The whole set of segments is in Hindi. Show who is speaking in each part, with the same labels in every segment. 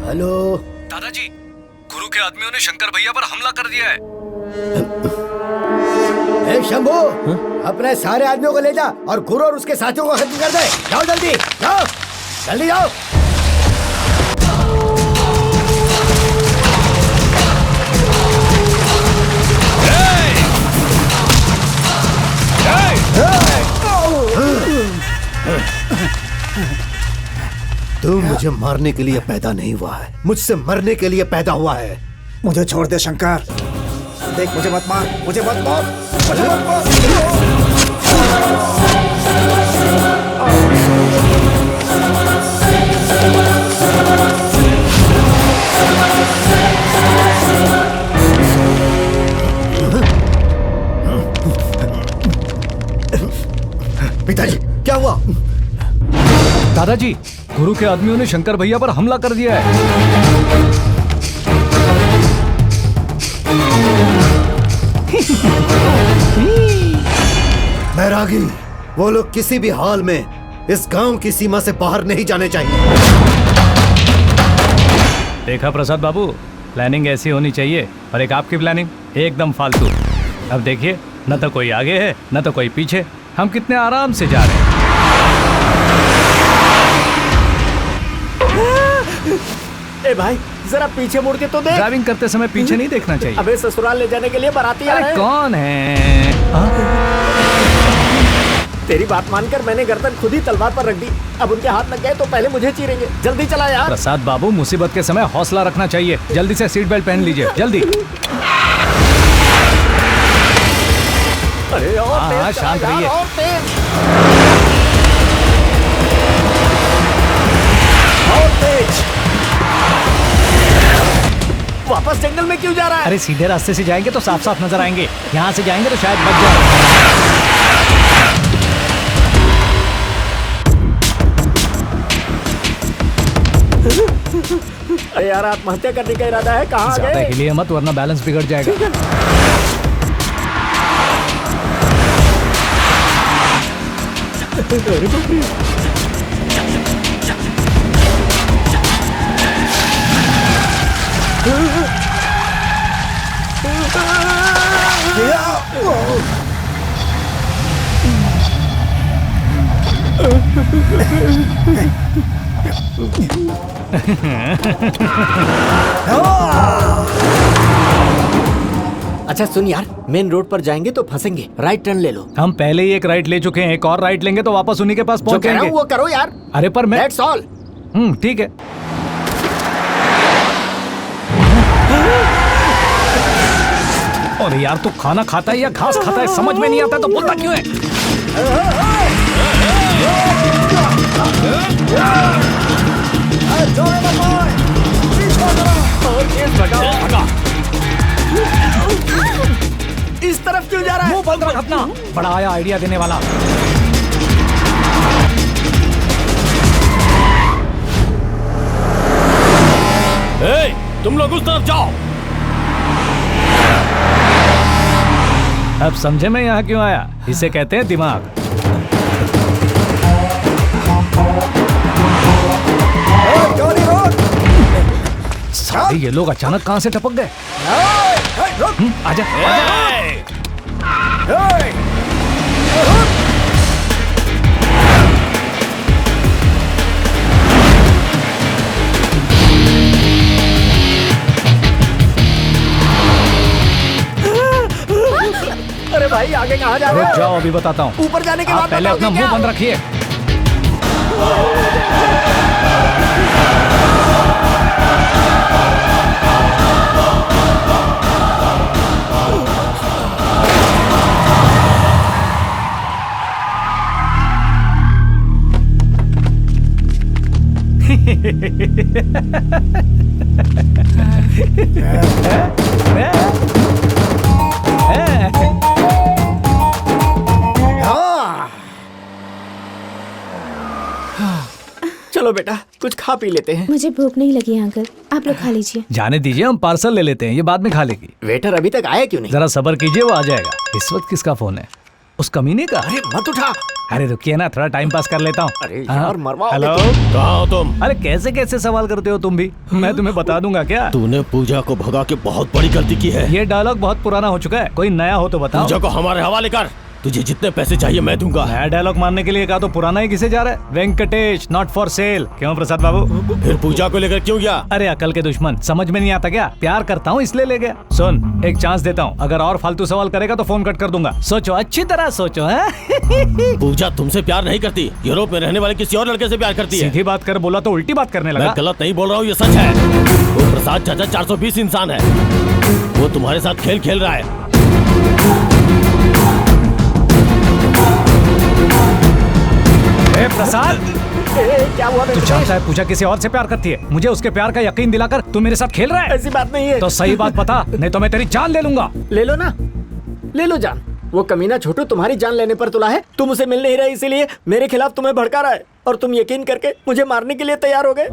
Speaker 1: हेलो
Speaker 2: दादाजी, गुरु के आदमियों ने शंकर भैया पर हमला कर दिया है।
Speaker 1: ए शंभू, अपने सारे आदमियों को ले जा और गुरु और उसके साथियों को खत्म कर दे। जाओ जल्दी, जाओ जल्दी जाओ। तू मुझे मारने के लिए पैदा नहीं हुआ है, मुझसे मरने के लिए पैदा हुआ है।
Speaker 3: मुझे छोड़ दे शंकर। देख, मुझे मत मार, मुझे मत मार, मुझे मत मार।
Speaker 1: पिताजी, क्या हुआ?
Speaker 2: दादाजी, गुरु के आदमियों ने शंकर भैया पर हमला कर दिया है।
Speaker 1: बैरागी, वो लोग किसी भी हाल में इस गांव की सीमा से बाहर नहीं जाने चाहिए।
Speaker 2: देखा प्रसाद बाबू, प्लानिंग ऐसी होनी चाहिए, और एक आपकी प्लानिंग एकदम फालतू। अब देखिए, न तो कोई आगे है न तो कोई पीछे, हम कितने आराम से जा रहे हैं।
Speaker 3: ए भाई, जरा पीछे मुड़ के तो देख।
Speaker 2: ड्राइविंग करते समय पीछे नहीं देखना चाहिए।
Speaker 3: अबे ससुराल ले जाने के लिए बाराती आ रहे हैं।
Speaker 2: कौन है?
Speaker 3: तेरी बात मानकर मैंने गर्दन खुद ही तलवार पर रख दी। अब उनके हाथ लग गए तो पहले मुझे चीरेंगे। जल्दी चला यार।
Speaker 2: प्रसाद बाबू, मुसीबत के समय हौसला रखना चाहिए। जल्दी से सीट बेल्ट पहन लीजिए, जल्दी।
Speaker 3: अरे और
Speaker 2: हाँ,
Speaker 3: तेज
Speaker 2: शांत
Speaker 3: चला यार,
Speaker 2: रहिए।
Speaker 3: और तेज। और तेज। वापस जंगल में क्यों जा रहा है?
Speaker 2: अरे सीधे रास्ते से जाएंगे तो साफ साफ नजर आएंगे, यहाँ से जाएंगे तो शायद बच जाए।
Speaker 3: अरे यार, आत्महत्या करने का इरादा है? कहाँ
Speaker 2: ज्यादा
Speaker 3: गए?
Speaker 2: हिलिए मत, वरना बैलेंस बिगड़ जाएगा।
Speaker 3: अरे बाप रे। अच्छा सुन यार, मेन रोड पर जाएंगे तो फंसेंगे। राइट टर्न ले लो।
Speaker 2: हम पहले ही एक राइट ले चुके हैं, एक और राइट लेंगे तो वापस उन्हीं के पास
Speaker 3: जो कह रहा
Speaker 2: पहुंचेंगे।
Speaker 3: हूं वो करो यार।
Speaker 2: अरे पर मैं
Speaker 3: That's all।
Speaker 2: ठीक है। अरे यार, तू खाना खाता है या घास खाता है समझ में नहीं आता, तो बोलता क्यों है?
Speaker 3: इस तरफ क्यों जा रहा है?
Speaker 2: मुंह बंद रख अपना। बड़ा आया आइडिया देने वाला।
Speaker 4: तुम लोग उस तरफ जाओ।
Speaker 2: अब समझे मैं यहाँ क्यों आया? इसे कहते हैं दिमाग। साले ये लोग अचानक कहाँ से टपक गए? आजा,
Speaker 3: अरे भाई, आगे कहाँ जा रहे
Speaker 2: रुक
Speaker 3: हो?
Speaker 2: जाओ, अभी बताता हूँ।
Speaker 3: ऊपर जाने के
Speaker 2: आप
Speaker 3: बाद
Speaker 2: पहले अपना
Speaker 3: बताओगे
Speaker 2: मुंह
Speaker 3: क्या?
Speaker 2: बंद रखिए।
Speaker 3: चलो बेटा, कुछ खा पी लेते हैं।
Speaker 5: मुझे भूख नहीं लगी अंकल, आप लोग खा लीजिए।
Speaker 2: जाने दीजिए, हम पार्सल ले लेते हैं, ये बाद में खा लेगी।
Speaker 3: वेटर अभी तक आया क्यों नहीं?
Speaker 2: जरा सब्र कीजिए, वो आ जाएगा। इस वक्त किसका फोन है? उस कमीने का?
Speaker 3: अरे मत उठा।
Speaker 2: अरे रुकिए ना, थोड़ा टाइम पास कर लेता हूँ।
Speaker 3: अरे यार, मरवाओगे
Speaker 2: हेलो,
Speaker 4: कहाँ हो तुम?
Speaker 2: अरे कैसे कैसे सवाल करते हो तुम भी? मैं तुम्हें बता दूंगा क्या?
Speaker 4: तूने पूजा को भगा के बहुत बड़ी गलती की है।
Speaker 2: ये डायलॉग बहुत पुराना हो चुका है, कोई नया हो तो बताओ।
Speaker 4: पूजा को हमारे हवाले कर, तुझे जितने पैसे चाहिए मैं दूंगा।
Speaker 2: नया डायलॉग मारने के लिए कहा तो पुराना ही किसे जा रहा है? Venkatesh not for sale. क्यों प्रसाद बाबू?
Speaker 4: फिर पूजा को लेकर क्यों गया?
Speaker 2: अरे अकल के दुश्मन, समझ में नहीं आता क्या? प्यार करता हूँ इसलिए ले गया। सुन, एक चांस देता हूँ, अगर और फालतू सवाल करेगा तो फोन कट कर दूंगा। सोचो, अच्छी तरह सोचो। हैं?
Speaker 4: पूजा तुमसे प्यार नहीं करती, यूरोप में रहने वाले किसी और लड़के से प्यार करती है।
Speaker 2: सीधी बात कर बोला तो उल्टी बात करने
Speaker 4: मैं
Speaker 2: लगा।
Speaker 4: गलत नहीं बोल रहा हूँ, ये सच है। वो प्रसाद चाचा 420 इंसान है, वो तुम्हारे साथ खेल खेल रहा है।
Speaker 2: ए प्रसाद,
Speaker 3: क्या हुआ?
Speaker 2: तू जानता है पूजा किसी और से प्यार करती है? मुझे उसके प्यार का यकीन दिलाकर तू मेरे साथ खेल रहा है?
Speaker 3: ऐसी बात नहीं है।
Speaker 2: तो सही बात बता, नहीं तो मैं तेरी जान ले लूंगा।
Speaker 3: ले लो ना, ले लो जान। वो कमीना छोटू तुम्हारी जान लेने पर तुला है। तुम उसे मिल नहीं रहे, इसीलिए मेरे खिलाफ तुम्हें भड़का रहा है और तुम यकीन करके मुझे मारने के लिए तैयार हो गए।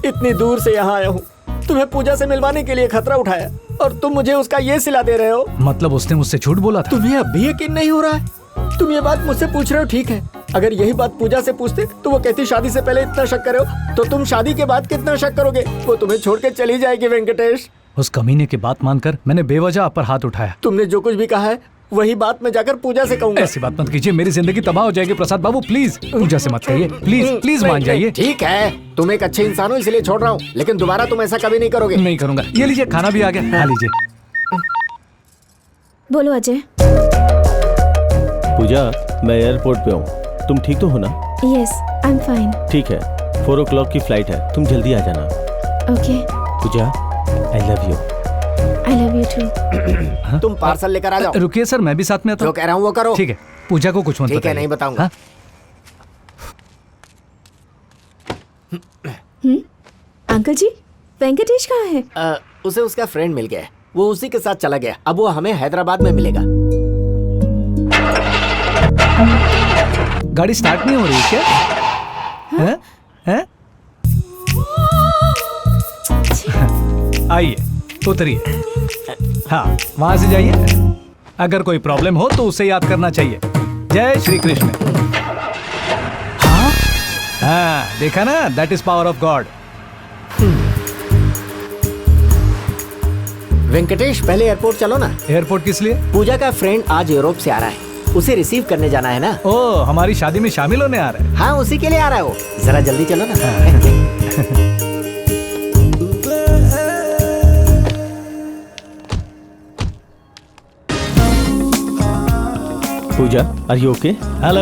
Speaker 3: इतनी दूर से यहाँ आया हूँ, तुम्हें पूजा से मिलवाने के लिए खतरा उठाया और तुम मुझे उसका ये सिला दे रहे हो।
Speaker 2: मतलब उसने मुझसे झूठ बोला था?
Speaker 3: तुम्हें अब भी यकीन नहीं हो रहा है? तुम ये बात मुझसे पूछ रहे हो, ठीक है। अगर यही बात पूजा से पूछते तो वो कहती शादी से पहले इतना शक करे हो, तो तुम शादी के बाद कितना शक करोगे? वो तुम्हें छोड़ के चली जाएगी वेंकटेश।
Speaker 2: उस कमीने की बात मानकर मैंने बेवजह आप पर हाथ उठाया।
Speaker 3: तुमने जो कुछ भी कहा है वही बात मैं जाकर पूजा से कहूंगा।
Speaker 2: ऐसी बात मत कीजिए, मेरी जिंदगी तबाह हो जाएगी। प्रसाद बाबू प्लीज पूजा से मत कहिए, प्लीज प्लीज मान जाइए।
Speaker 3: ठीक है, तुम एक अच्छे इंसान हो इसलिए छोड़ रहा हूँ, लेकिन दोबारा तुम ऐसा कभी नहीं करोगे।
Speaker 2: नहीं करूंगा। ये लीजिए, खाना भी आ गया, खा लीजिए।
Speaker 5: बोलो अजय।
Speaker 4: पूजा, मैं एयरपोर्ट पे हूँ, तुम ठीक तो हो ना?
Speaker 5: Yes, I am fine.
Speaker 4: ठीक है, 4 o'clock की फ्लाइट है, तुम जल्दी आ जाना।
Speaker 5: Okay,
Speaker 4: Pooja, I love you.
Speaker 5: I love you too.
Speaker 3: तुम पार्सल लेकर आ जाओ।
Speaker 2: रुकिए सर, मैं भी साथ में आता
Speaker 3: जो
Speaker 2: हूँ।
Speaker 3: कह रहा हूँ वो करो।
Speaker 2: ठीक है, पूजा को कुछ मत
Speaker 3: ठीक है,
Speaker 2: बताइए।
Speaker 3: नहीं बताऊंगा।
Speaker 2: हाँ?
Speaker 5: अंकल जी, वेंकटेश कहाँ है?
Speaker 3: उसे उसका फ्रेंड मिल गया है, वो उसी के साथ चला गया। अब वो हमें हैदराबाद में मिलेगा।
Speaker 2: गाड़ी स्टार्ट नहीं हो रही क्या? हैं? हैं? आइए, उतरिए। हाँ, वहां से जाइए। अगर कोई प्रॉब्लम हो तो उसे याद करना चाहिए। जय श्री कृष्ण। हाँ? हाँ, देखा ना, that is power of God.
Speaker 3: Venkatesh, पहले एयरपोर्ट चलो ना।
Speaker 2: एयरपोर्ट किस लिए?
Speaker 3: पूजा का फ्रेंड आज यूरोप से आ रहा है, उसे रिसीव करने जाना है ना।
Speaker 2: ओ, हमारी शादी में शामिल होने आ रहे हैं।
Speaker 3: हाँ, उसी के लिए आ रहा है वो। जरा जल्दी चलो ना।
Speaker 4: पूजा, आर यू ओके?
Speaker 2: हेलो,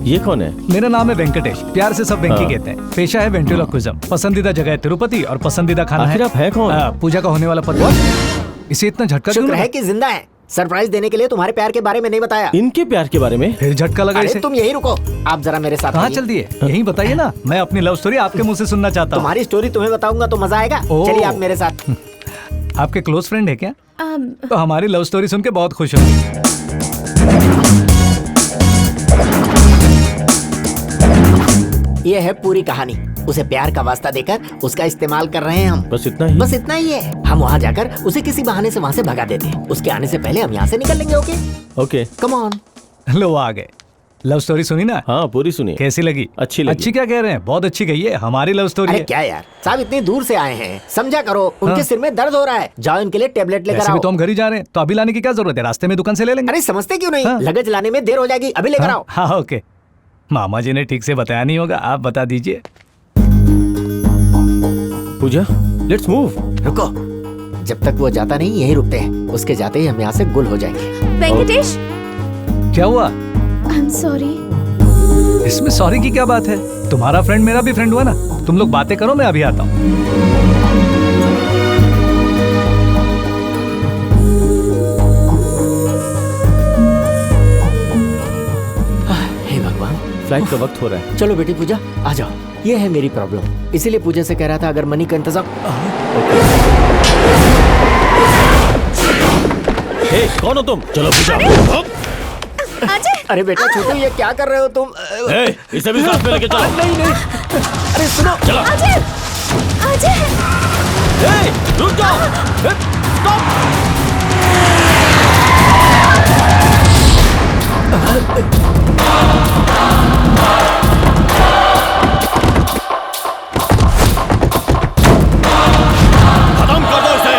Speaker 4: ये कौन है?
Speaker 2: मेरा नाम है वेंकटेश, प्यार से सब वेंकी
Speaker 4: हाँ।
Speaker 2: कहते हैं। पेशा है वेंट्रिलोक्विज्म, पसंदीदा जगह है तिरुपति और पसंदीदा खाना
Speaker 4: आखिर
Speaker 2: है
Speaker 4: आप है कौन?
Speaker 2: पूजा का होने वाला पति। इसे इतना झटका क्यों
Speaker 3: शुक्र
Speaker 2: लगा?
Speaker 3: है कि जिंदा है। सरप्राइज देने के लिए तुम्हारे प्यार के बारे में नहीं बताया।
Speaker 4: इनके प्यार के बारे में?
Speaker 2: फिर झटका लगा
Speaker 3: अरे
Speaker 2: इसे।
Speaker 3: तुम यही रुको, आप जरा मेरे साथ
Speaker 2: कहाँ
Speaker 3: आइए।
Speaker 2: चल दिए? यहीं बताइए ना, मैं अपनी लव स्टोरी आपके मुंह से सुनना चाहता हूँ।
Speaker 3: तुम्हारी स्टोरी तुम्हें बताऊंगा तो मजा आएगा।
Speaker 2: ओह।
Speaker 3: चलिए आप मेरे साथ।
Speaker 2: आपके क्लोज फ्रेंड है क्या?
Speaker 5: um,
Speaker 2: तो हमारी लव स्टोरी सुन के बहुत खुश हूँ।
Speaker 3: ये है पूरी कहानी। उसे प्यार का वास्ता देकर उसका इस्तेमाल कर रहे हैं हम।
Speaker 4: बस इतना ही?
Speaker 3: बस इतना ही है। हम वहाँ जाकर उसे किसी बहाने से वहाँ से भगा देते हैं। उसके आने से पहले हम यहाँ से निकल लेंगे। Okay
Speaker 4: okay.
Speaker 3: Come on.
Speaker 2: लो आ गए। लव स्टोरी सुनी ना?
Speaker 4: हाँ, पूरी सुनिए।
Speaker 2: कैसी लगी?
Speaker 4: अच्छी लगी।
Speaker 2: अच्छी क्या कह रहे हैं? बहुत अच्छी गई है, हमारी लव स्टोरी
Speaker 3: अरे
Speaker 2: है।
Speaker 3: क्या यार साहब, इतनी दूर से आए हैं, समझा करो। उनके
Speaker 2: हाँ।
Speaker 3: सिर में दर्द हो रहा है, जाओ इनके लिए टेबलेट लेकर
Speaker 2: वैसे भी
Speaker 3: आओ।
Speaker 2: तो हम घर ही जा रहे हैं, तो अभी लाने की क्या जरूरत है? रास्ते में दुकान से ले लेंगे।
Speaker 3: अरे समझते क्यों नहीं?
Speaker 2: हाँ।
Speaker 3: लगेज लाने में देर हो जाएगी, अभी लेकर आओ।
Speaker 2: हाँ ओके। मामा जी ने ठीक से बताया नहीं होगा, आप बता दीजिए।
Speaker 4: पूजा, लेट्स मूव।
Speaker 3: रुको, जब तक वो जाता नहीं यहीं रुकते हैं। उसके जाते ही हम यहाँ से गुल हो जाएंगे।
Speaker 5: वेंकटेश,
Speaker 2: क्या हुआ?
Speaker 5: I am sorry.
Speaker 2: इसमें सॉरी की क्या बात है? तुम्हारा फ्रेंड मेरा भी फ्रेंड हुआ ना। तुम लोग बातें करो, मैं अभी आता हूँ।
Speaker 3: हे भगवान,
Speaker 4: फ्लाइट का वक्त हो रहा है।
Speaker 3: चलो बेटी पूजा आ जाओ। ये है मेरी प्रॉब्लम, इसीलिए पूजा से कह रहा था अगर मनी का इंतजाम।
Speaker 4: हे, कौन हो तुम? चलो पूजा।
Speaker 5: अजय,
Speaker 3: अरे बेटा छोटू, ये क्या कर रहे हो तुम?
Speaker 4: हे, इसे भी साथ में लेके चलो।
Speaker 3: नहीं नहीं, अरे सुनो।
Speaker 4: चलो।
Speaker 5: अजय, अजय।
Speaker 4: हे, रुक जाओ। हे, स्टॉप। खत्म कर दो इसे।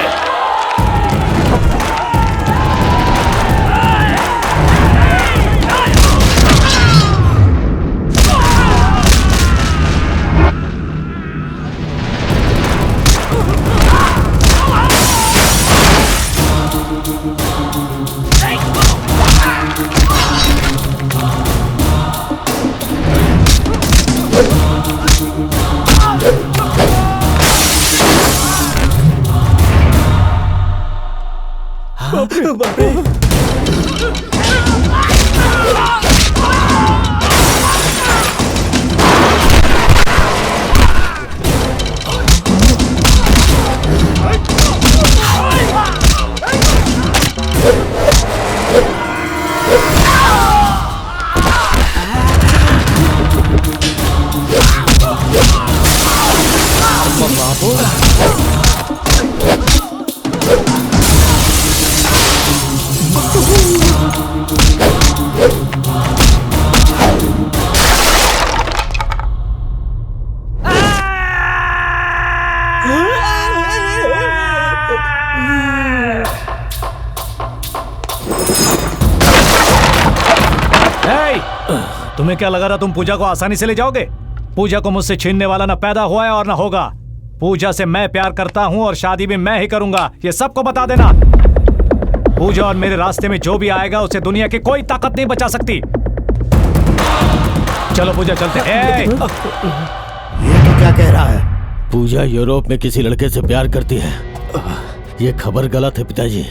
Speaker 2: तुम्हें क्या लगा था तुम पूजा को आसानी से ले जाओगे? पूजा को मुझसे छीनने वाला ना पैदा हुआ है और ना होगा। पूजा से मैं प्यार करता हूं और शादी भी मैं ही करूंगा, ये सबको बता देना। पूजा और मेरे रास्ते में जो भी आएगा उसे दुनिया की कोई ताकत नहीं बचा सकती। चलो पूजा चलते हैं।
Speaker 1: ये तो क्या कह रहा है?
Speaker 4: पूजा यूरोप में किसी लड़के से प्यार करती है। ये खबर गलत है पिताजी।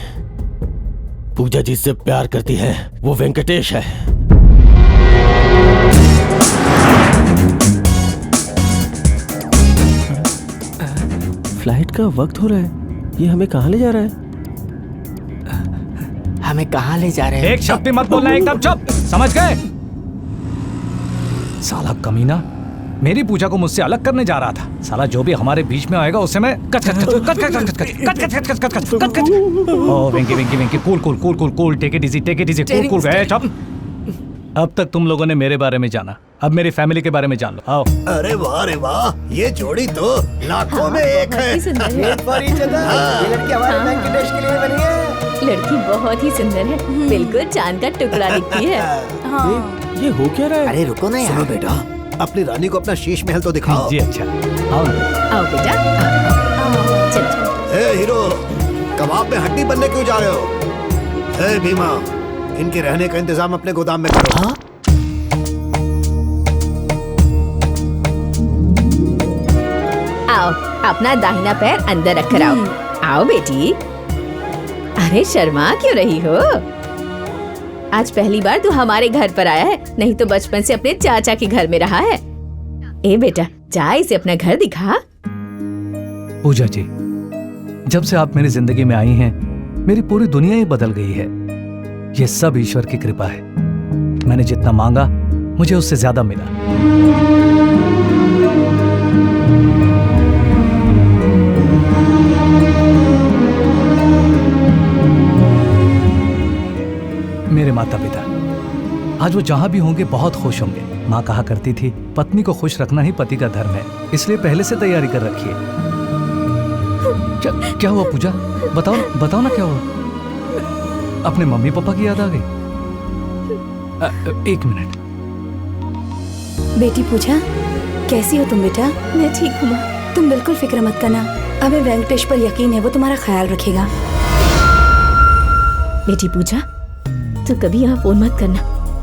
Speaker 4: पूजा जिससे प्यार करती है वो वेंकटेश है। फ्लाइट का वक्त हो रहा है, ये हमें कहाँ ले जा रहा है?
Speaker 3: हमें कहाँ ले जा रहे हैं?
Speaker 2: एक शब्द भी मत बोलना, एकदम चुप, समझ गए? साला कमीना मेरी पूजा को मुझसे अलग करने जा रहा था। साला जो भी हमारे बीच में आएगा उसे मैं cut cut cut cut cut cut cut cut cut cut cut cut cut. ओ Venky Venky Venky, cool cool cool cool cool, take it easy cool cool. चुप। अब तक तुम लोगों ने मेरे बारे में जाना, अब मेरी फैमिली के बारे में जान लो। आओ।
Speaker 1: अरे वाह रे वाह, ये जोड़ी तो लाखों में एक है।
Speaker 5: बहुत ही सुंदर है।
Speaker 1: एक बार ही चला। ये लड़की हमारे वेंकटेश के लिए बनी है।
Speaker 5: लड़की बहुत ही सुंदर है, बिल्कुल चांद का टुकड़ा दिखती है।
Speaker 4: ये हो क्या रहा है?
Speaker 3: अरे रुको ना
Speaker 1: सुनो
Speaker 3: यार।
Speaker 1: बेटा, अपनी रानी को अपना शीश महल तो दिखाओ।
Speaker 2: जी अच्छा, आओ ना।
Speaker 5: आओ बेटा, चल चल।
Speaker 1: ए हीरो, कबाब में हड्डी बनने क्यों जा रहे हो? ए भीमा, इनके रहने का इंतजाम अपने गोदाम में करो।
Speaker 3: हाँ?
Speaker 5: आओ, अपना दाहिना पैर अंदर रख कर आओ। आओ बेटी। अरे शर्मा क्यों रही हो? आज पहली बार तू हमारे घर पर आया है, नहीं तो बचपन से अपने चाचा के घर में रहा है। ए बेटा, जा इसे अपना घर दिखा।
Speaker 2: पूजा जी, जब से आप मेरी जिंदगी में आई हैं, मेरी पूरी दुनिया ही बदल गई है। ये सब ईश्वर की कृपा है। मैंने जितना मांगा मुझे उससे ज्यादा मिला। मेरे माता पिता आज वो जहां भी होंगे बहुत खुश होंगे। माँ कहा करती थी, पत्नी को खुश रखना ही पति का धर्म है, इसलिए पहले से तैयारी कर रखिए। क्या हुआ पूजा? बताओ ना क्या हुआ? अपने मम्मी पापा की याद आ गई? एक मिनट।
Speaker 6: बेटी पूजा, कैसी हो तुम बेटा?
Speaker 5: मैं ठीक हूँ माँ।
Speaker 6: तुम बिल्कुल फिक्र मत करना, हमें वेंकटेश पर यकीन है, वो तुम्हारा ख्याल रखेगा।
Speaker 5: बेटी पूजा, तू कभी यहाँ फोन मत करना।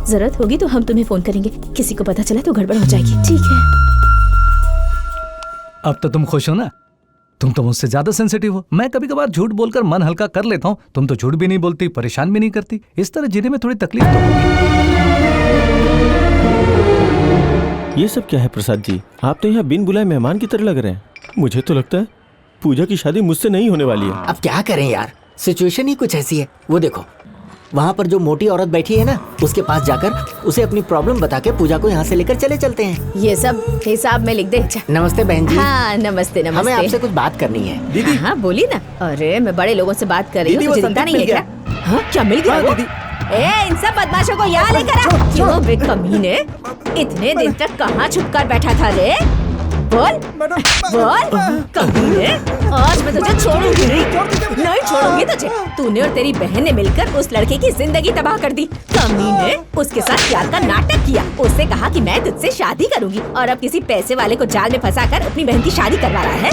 Speaker 5: जरूरत होगी तो हम तुम्हें फोन करेंगे। किसी को पता चला तो गड़बड़ हो जाएगी। ठीक है?
Speaker 2: अब तो तुम खुश हो ना? तुम तो मुझसे ज्यादा सेंसिटिव हो। मैं कभी कभार झूठ बोलकर मन हल्का कर लेता हूँ, तुम तो झूठ भी नहीं बोलती, परेशान भी नहीं करती। इस तरह जीने में थोड़ी तकलीफ तो होगी।
Speaker 4: ये सब क्या है प्रसाद जी? आप तो यहाँ बिन बुलाए मेहमान की तरह लग रहे हैं। मुझे तो लगता है पूजा की शादी मुझसे नहीं होने वाली है।
Speaker 3: अब क्या करें यार, सिचुएशन ही कुछ ऐसी है। वो देखो, वहाँ पर जो मोटी औरत बैठी है ना, उसके पास जाकर उसे अपनी प्रॉब्लम बता के पूजा को यहाँ से लेकर चले चलते हैं।
Speaker 5: ये सब हिसाब में लिख दे।
Speaker 3: नमस्ते बहन जी।
Speaker 5: हाँ नमस्ते नमस्ते।
Speaker 3: हमें आपसे कुछ बात करनी है।
Speaker 5: हाँ, हाँ बोली ना। अरे मैं बड़े लोगों से बात कर रही हूँ,
Speaker 3: दीदी,
Speaker 5: तुझे
Speaker 3: वो
Speaker 5: दिखता
Speaker 3: संदीप
Speaker 5: नहीं है
Speaker 3: मिल
Speaker 5: क्या? हाँ क्या मिल गया?
Speaker 3: हाँ
Speaker 5: वो?
Speaker 3: दीदी,
Speaker 5: इन सब बदमाशों को यहाँ लेकर आ। क्यों बे कमीने, इतने दिन तक कहाँ छुप कर बैठा था रे? बोल बोल कमीने, आज मैं तुझे छोड़ूंगी नहीं छोड़ूंगी तुझे। तूने और तेरी बहन ने मिलकर उस लड़के की जिंदगी तबाह कर दी। कमीने, उसके साथ प्यार का नाटक किया, उससे कहा कि मैं तुझसे शादी करूंगी और अब किसी पैसे वाले को जाल में फंसाकर अपनी बहन की शादी करवा रहा है।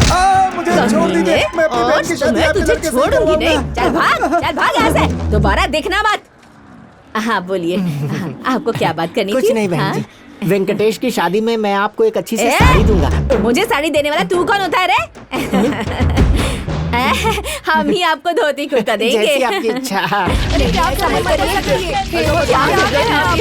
Speaker 1: मुझे छोड़ दीजिए, मैं अपनी बहन की शादी
Speaker 5: मैं
Speaker 1: अपने
Speaker 5: तुझे
Speaker 1: लड़के से
Speaker 5: छोड़ूंगी नहीं।
Speaker 1: करवाऊंगा।
Speaker 5: चल भाग यहाँ से, दोबारा देखना मत। हाँ बोलिए, आपको क्या बात करनी थी?
Speaker 3: कुछ नहीं बहन
Speaker 5: हाँ?
Speaker 3: जी, वेंकटेश की शादी में मैं आपको एक अच्छी सी
Speaker 5: ए?
Speaker 3: साड़ी दूंगा।
Speaker 5: मुझे साड़ी देने वाला तू कौन होता है रे? हम ही आपको धोती कुर्ता देंगे।
Speaker 3: जैसी आपकी इच्छा।
Speaker 5: अरे क्या आप समझ कर नहीं सकते? क्या कर रहे हैं आप?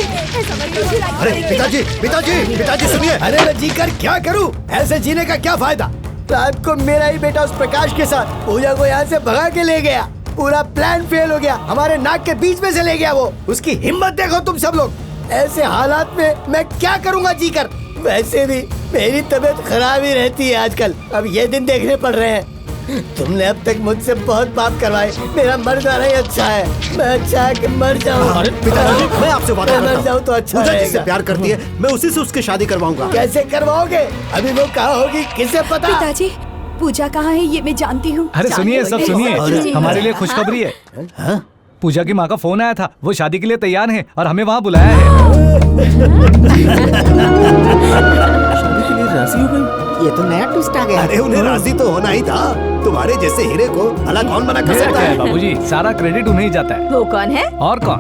Speaker 1: अरे पिताजी पिताजी पिताजी सुनिए। अरे मैं जी कर क्या करूं? ऐसे जीने का क्या फायदा? रात को मेरा ही बेटा उस प्रकाश के साथ पूजा को यहाँ से भगा के ले गया। पूरा प्लान फेल हो गया, हमारे नाक के बीच में से ले गया वो। उसकी हिम्मत देखो तुम सब लोग। ऐसे हालात में मैं क्या करूँगा जी कर? वैसे भी मेरी तबीयत खराब ही रहती है आजकल, अब ये दिन देखने पड़ रहे हैं। तुमने अब तक मुझसे बहुत पाप करवाए, मेरा मर जाना ही अच्छा है। मैं अच्छा है कि मर जाऊं।
Speaker 7: अरे पिताजी, मैं आपसे वादा
Speaker 1: मैं
Speaker 7: करता
Speaker 1: मर
Speaker 7: हूं।
Speaker 1: जाऊं तो अच्छा
Speaker 7: पूजा
Speaker 1: रहेगा।
Speaker 7: जिससे प्यार करती है, मैं उसी से उसकी शादी करवाऊंगा।
Speaker 1: कैसे करवाओगे? अभी वो कहाँ होगी किसे पता?
Speaker 6: पिताजी, पूजा कहाँ है ये मैं जानती हूँ।
Speaker 2: अरे सुनिए, सब सुनिए,
Speaker 6: अरे,
Speaker 2: हमारे लिए खुशखबरी है। पूजा की माँ का फोन आया था, वो शादी के लिए तैयार हैं और हमें वहाँ बुलाया है।
Speaker 4: शादी के लिए राजी हो गई?
Speaker 3: ये तो नया ट्विस्ट आ गया।
Speaker 7: अरे उन्हें राजी तो होना ही था। तुम्हारे जैसे हीरे को भला कौन मना कर सकता है?
Speaker 2: बाबूजी, सारा क्रेडिट उन्हें ही जाता है।
Speaker 5: वो कौन है?
Speaker 2: और कौन?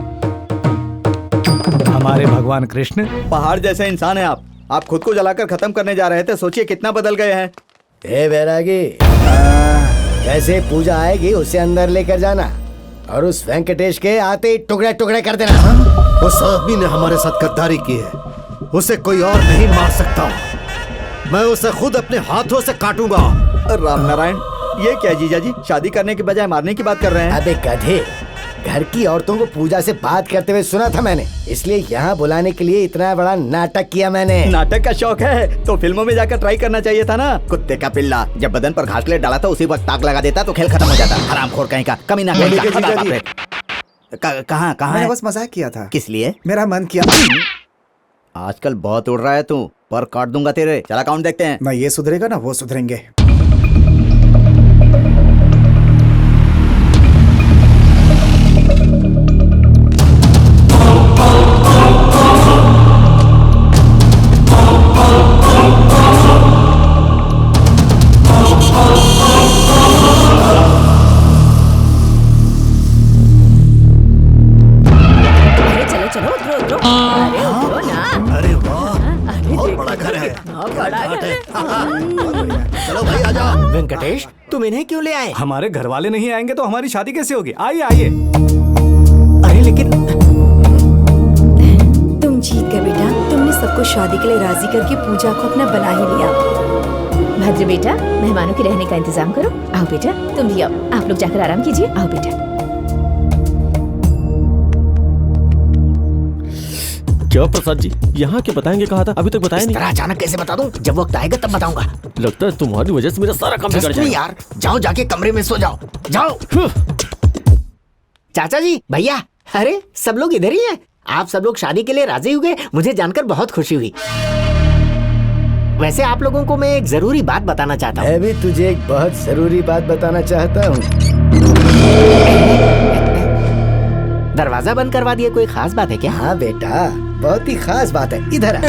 Speaker 2: हमारे भगवान कृष्ण।
Speaker 8: पहाड़ जैसे इंसान है आप खुद को जलाकर खत्म करने जा रहे थे, सोचिए कितना बदल गए हैं।
Speaker 1: ए बैरागी, जैसे पूजा आएगी उसे अंदर लेकर जाना और उस वेंकटेश के आते ही टुकड़े टुकड़े कर देना।
Speaker 7: उस आदमी ने हमारे साथ गद्दारी की है, उसे कोई और नहीं मार सकता। मैं उसे खुद अपने हाथों से काटूंगा।
Speaker 8: राम नारायण, ये क्या जीजा जी, शादी करने के बजाय मारने की बात कर रहे हैं?
Speaker 1: अबे गधे, घर की औरतों को पूजा से बात करते हुए सुना था मैंने, इसलिए यहाँ बुलाने के लिए इतना बड़ा नाटक किया मैंने।
Speaker 8: नाटक का शौक है तो फिल्मों में जाकर ट्राई करना चाहिए था ना। कुत्ते का पिल्ला, जब बदन पर घासलेट डाला था उसी वक्त ताक लगा देता तो खेल खत्म हो जाता। हरामखोर कहीं का, कमीना कहीं का।
Speaker 9: जीजा जी।
Speaker 8: कहाँ कहाँ
Speaker 9: मैंने
Speaker 8: है?
Speaker 9: बस मजाक किया था,
Speaker 8: किस लिए?
Speaker 9: मेरा मन किया।
Speaker 8: आजकल बहुत उड़ रहा है तू, पर काट दूंगा तेरे। चला अकाउंट देखते हैं।
Speaker 9: ना ये सुधरेगा ना वो सुधरेंगे।
Speaker 5: अरे चलो चलो, उतरो उतरो। अरे उतरो ना।
Speaker 7: अरे वाह,
Speaker 5: अरे
Speaker 7: बहुत
Speaker 5: देखो,
Speaker 7: बड़ा घर है।
Speaker 5: कितना बड़ा घर है।
Speaker 7: चलो भाई आ जाओ।
Speaker 3: वेंकटेश, तुम इन्हें क्यों ले आए?
Speaker 2: हमारे घर वाले नहीं आएंगे तो हमारी शादी कैसे होगी? आइए आइए।
Speaker 3: अरे लेकिन
Speaker 6: तुम जीत गए बेटा, तुमने सबको शादी के लिए राजी करके पूजा को अपना बना ही लिया।
Speaker 5: भद्र बेटा, मेहमानों के रहने का इंतजाम करो। आओ बेटा, तुम भी आओ। आप लोग जाकर आराम कीजिए। आओ बेटा।
Speaker 4: क्या प्रसाद जी, यहाँ के बताएंगे कहा था, अभी तक बताया नहीं।
Speaker 3: अचानक कैसे बता दूं? जब वक्त आएगा तब बताऊंगा।
Speaker 4: लगता है तुम्हारी वजह से मेरा सारा काम बिगड़
Speaker 3: जस्ट नहीं
Speaker 4: जाएगा।
Speaker 3: यार, जाओ जाके कमरे में सो जाओ। जाओ। चाचा जी, भैया, अरे सब लोग इधर ही हैं। आप सब लोग शादी के लिए राजी हो गए, मुझे जानकर बहुत खुशी हुई। वैसे आप लोगों को मैं एक जरूरी बात बताना चाहता हूँ।
Speaker 1: मैं भी तुझे एक बहुत जरूरी बात बताना चाहता हूँ।
Speaker 3: दरवाजा बंद करवा दिया, कोई खास बात है क्या?
Speaker 1: हाँ बेटा, बहुत ही खास बात है, इधर आ।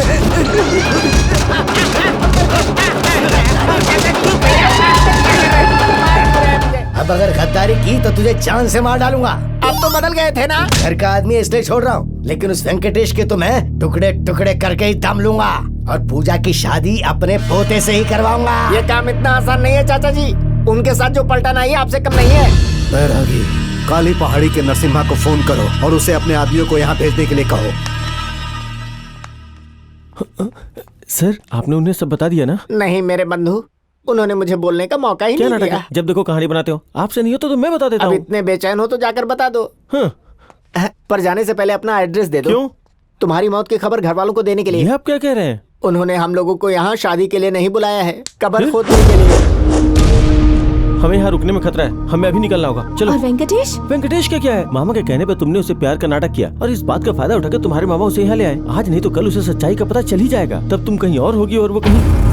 Speaker 1: अब अगर गद्दारी की तो तुझे जान से मार डालूंगा।
Speaker 3: अब तो बदल गए थे ना।
Speaker 1: घर का आदमी इसलिए छोड़ रहा हूँ, लेकिन उस वेंकटेश के तो मैं टुकड़े टुकड़े करके ही दम लूंगा और पूजा की शादी अपने पोते से ही करवाऊंगा।
Speaker 3: ये काम इतना आसान नहीं है चाचा जी। उनके साथ जो पलटन आई है आपसे कम नहीं है।
Speaker 7: बैरागी, काली पहाड़ी के नरसिम्हा को फोन करो और उसे अपने आदमियों को यहाँ भेजने के लिए कहो।
Speaker 4: सर, आपने उन्हें सब बता दिया ना?
Speaker 3: नहीं मेरे बंधु, उन्होंने मुझे बोलने का मौका ही
Speaker 4: क्या
Speaker 3: नहीं
Speaker 4: नाटक
Speaker 3: दिया।
Speaker 4: है? जब देखो कहानी बनाते हो। आपसे नहीं हो तो मैं बता देता
Speaker 3: अब
Speaker 4: हूँ।
Speaker 3: इतने बेचैन हो तो जाकर बता दो।
Speaker 4: हाँ।
Speaker 3: पर जाने से पहले अपना एड्रेस दे दो।
Speaker 4: क्यों?
Speaker 3: तुम्हारी मौत की खबर घर वालों को देने के लिए।
Speaker 4: ये आप क्या कह रहे हैं?
Speaker 3: उन्होंने हम लोगों को यहाँ शादी के लिए नहीं बुलाया है, कब्र खोदने के लिए।
Speaker 4: हमें यहाँ रुकने में खतरा है, हमें अभी निकलना होगा। चलो।
Speaker 5: और वेंकटेश?
Speaker 4: वेंकटेश का क्या है? मामा के कहने पे तुमने उसे प्यार का नाटक किया और इस बात का फायदा उठाकर तुम्हारे मामा उसे यहाँ ले आए। आज नहीं तो कल उसे सच्चाई का पता चल ही जाएगा, तब तुम कहीं और होगी और वो कहीं।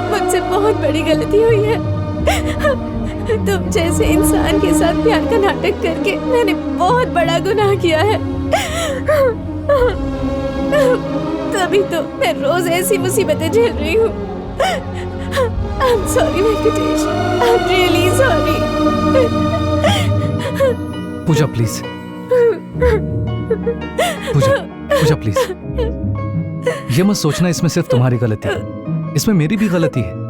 Speaker 5: मुझसे बहुत बड़ी गलती हुई है। तुम जैसे इंसान के साथ प्यार का नाटक करके मैंने बहुत बड़ा गुनाह किया है। तभी तो मैं रोज ऐसी मुसीबतें झेल रही हूँ। I'm sorry Venkatesh, I'm really sorry।
Speaker 2: Pooja please, Pooja please, ये मत सोचना इसमें सिर्फ तुम्हारी गलती है, इसमें मेरी भी गलती है।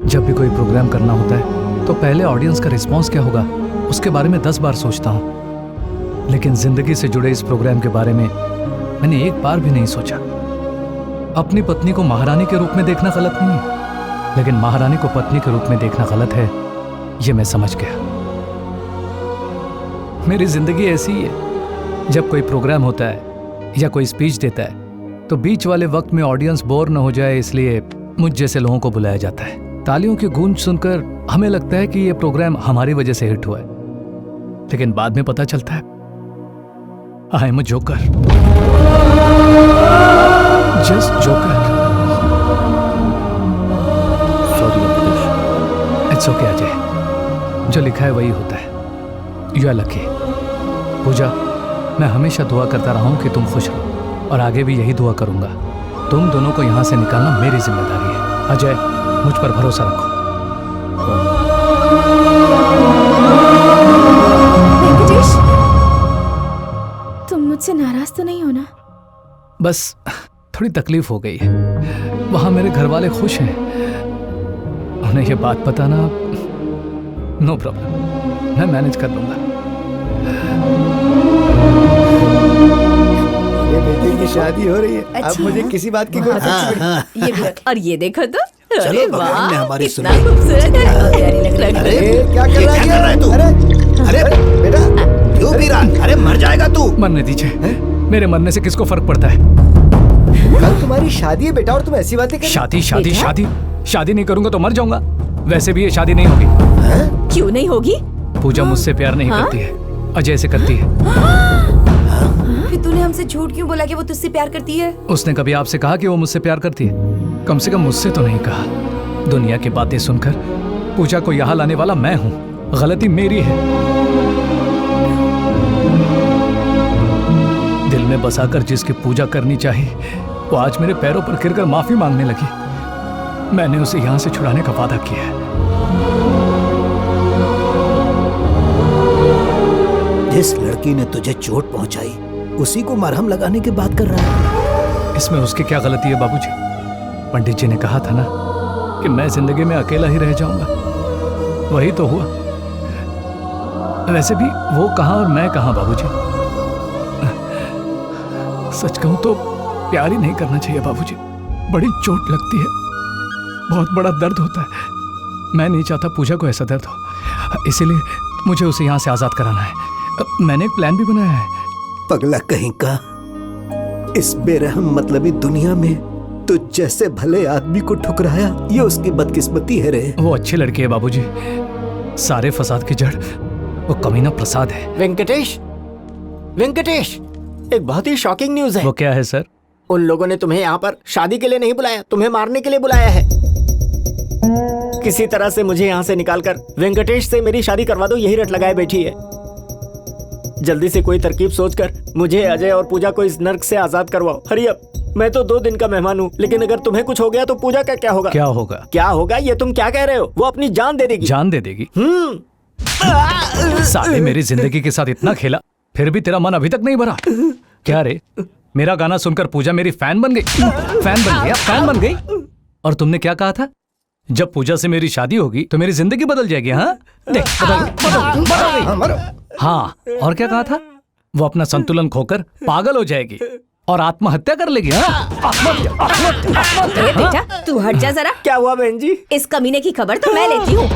Speaker 2: जब भी कोई प्रोग्राम करना होता है तो पहले ऑडियंस का रिस्पांस क्या होगा उसके बारे में 10 बार सोचता हूं, लेकिन जिंदगी से जुड़े इस प्रोग्राम के बारे में मैंने एक बार भी नहीं सोचा। अपनी पत्नी को महारानी के रूप में देखना गलत नहीं है, लेकिन महारानी को पत्नी के रूप में देखना गलत है, ये मैं समझ गया। मेरी जिंदगी ऐसी ही है, जब कोई प्रोग्राम होता है या कोई स्पीच देता है तो बीच वाले वक्त में ऑडियंस बोर न हो जाए, इसलिए मुझ जैसे लोगों को बुलाया जाता है। तालियों की गूंज सुनकर हमें लगता है कि यह प्रोग्राम हमारी वजह से हिट हुआ है, लेकिन बाद में पता चलता है I am a joker, just joker.
Speaker 4: Sorry
Speaker 2: it's okay Ajay, जो लिखा है वही होता है। You are lucky. पूजा, मैं हमेशा दुआ करता रहा हूं कि तुम खुश रहो और आगे भी यही दुआ करूंगा। तुम दोनों को यहां से निकालना मेरी जिम्मेदारी है। अजय, मुझ पर भरोसा रखो।
Speaker 5: वेंकटेश, तुम मुझसे नाराज तो नहीं हो ना?
Speaker 2: बस थोड़ी तकलीफ हो गई है। वहां मेरे घर वाले खुश हैं, उन्हें ये बात पता ना। नो प्रॉब्लम, मैं मैनेज कर लूंगा।
Speaker 1: ये बेटे की शादी हो रही है।
Speaker 6: अच्छा।
Speaker 1: अब मुझे किसी बात की कोई
Speaker 5: ये भी रख। और ये देखो तो,
Speaker 7: चलो,
Speaker 5: अरे
Speaker 7: भगवान ने
Speaker 5: वाह,
Speaker 7: हमारी
Speaker 5: कितना
Speaker 7: सुनी।
Speaker 5: खूबसूरत है। प्यारी लग रही
Speaker 7: अरे,
Speaker 5: है।
Speaker 1: क्या कर
Speaker 7: ये क्या कर रहा है तू?
Speaker 1: अरे
Speaker 7: अरे
Speaker 1: बेटा,
Speaker 7: क्यों पी रहा? अरे मर जाएगा तू।
Speaker 2: मरने दीजिए, मेरे मरने से किसको फर्क पड़ता है?
Speaker 1: कल तुम्हारी शादी है बेटा और तुम ऐसी बातें कर।
Speaker 2: शादी शादी
Speaker 5: बेटा?
Speaker 2: शादी शादी नहीं करूंगा तो मर जाऊंगा। वैसे भी ये शादी नहीं होगी।
Speaker 5: क्यों नहीं होगी?
Speaker 2: पूजा मुझसे प्यार नहीं
Speaker 5: हाँ?
Speaker 2: करती है, अजय से करती है।
Speaker 6: फिर तूने हमसे झूठ क्यों बोला कि वो तुझसे प्यार करती है?
Speaker 2: उसने कभी आपसे कहा कि वो मुझसे प्यार करती है? कम से कम मुझसे तो नहीं कहा। दुनिया की बातें सुनकर पूजा को यहाँ लाने वाला मैं हूँ, गलती मेरी है। दिल में बसाकर जिसकी पूजा करनी चाहिए वो आज मेरे पैरों पर गिरकर माफी मांगने लगी। मैंने उसे यहाँ से छुड़ाने का वादा किया है।
Speaker 7: जिस लड़की ने तुझे चोट पहुंचाई उसी को मरहम लगाने की बात कर रहा है।
Speaker 2: इसमें उसकी क्या गलती है बाबूजी? पंडित जी ने कहा था ना कि मैं जिंदगी में अकेला ही रह जाऊंगा, वही तो हुआ। वैसे भी वो कहां और मैं कहां बाबूजी। सच कहूं तो प्यार ही नहीं करना चाहिए बाबूजी, बड़ी चोट लगती है, बहुत बड़ा दर्द होता है। मैं नहीं चाहता पूजा को ऐसा दर्द हो, इसीलिए मुझे उसे यहां से आजाद कराना है। मैंने एक प्लान भी बनाया है।
Speaker 7: पगला कहीं का, इस बेरहम मतलबी दुनिया में तो जैसे भले आदमी को ठुकराया, ये उसकी बदकिस्मती है रे।
Speaker 2: वो अच्छी लड़की है बाबूजी, सारे फसाद की जड़ वो कमीना प्रसाद है।
Speaker 3: वेंकटेश, वेंकटेश, एक बहुत ही शॉकिंग न्यूज है।
Speaker 2: वो क्या है सर?
Speaker 3: उन लोगों ने तुम्हें यहाँ पर शादी के लिए नहीं बुलाया, तुम्हें मारने के लिए बुलाया है। किसी तरह से मुझे यहाँ से निकालकर वेंकटेश से मेरी शादी करवा दो, यही रट लगाए बैठी है। जल्दी से कोई तरकीब सोचकर मुझे, अजय और पूजा को इस नर्क से आजाद करवाओ। Hurry up. मैं तो 2 दिन का मेहमान हूँ, लेकिन अगर तुम्हें कुछ हो गया तो पूजा का क्या होगा?
Speaker 2: क्या होगा?
Speaker 3: क्या होगा ये तुम क्या कह रहे हो? वो अपनी जान दे देगी।
Speaker 2: जान दे देगी? साले मेरी जिंदगी के साथ इतना खेला, फिर भी तेरा मन अभी तक नहीं भरा क्या रे? मेरा गाना सुनकर पूजा मेरी फैन बन गई। फैन बन गया, फैन बन गई। और तुमने क्या कहा था? जब पूजा से मेरी शादी होगी तो मेरी जिंदगी बदल जाएगी। हाँ देख, बदल गई। हाँ, और क्या कहा था? वो अपना संतुलन खोकर पागल हो जाएगी। और आत्महत्या कर लेगी। हाँ? आत्महत्या।
Speaker 5: बेटा तू हट जा जरा।
Speaker 3: क्या हुआ बहन जी?
Speaker 5: इस कमीने की खबर तो मैं लेती हूँ।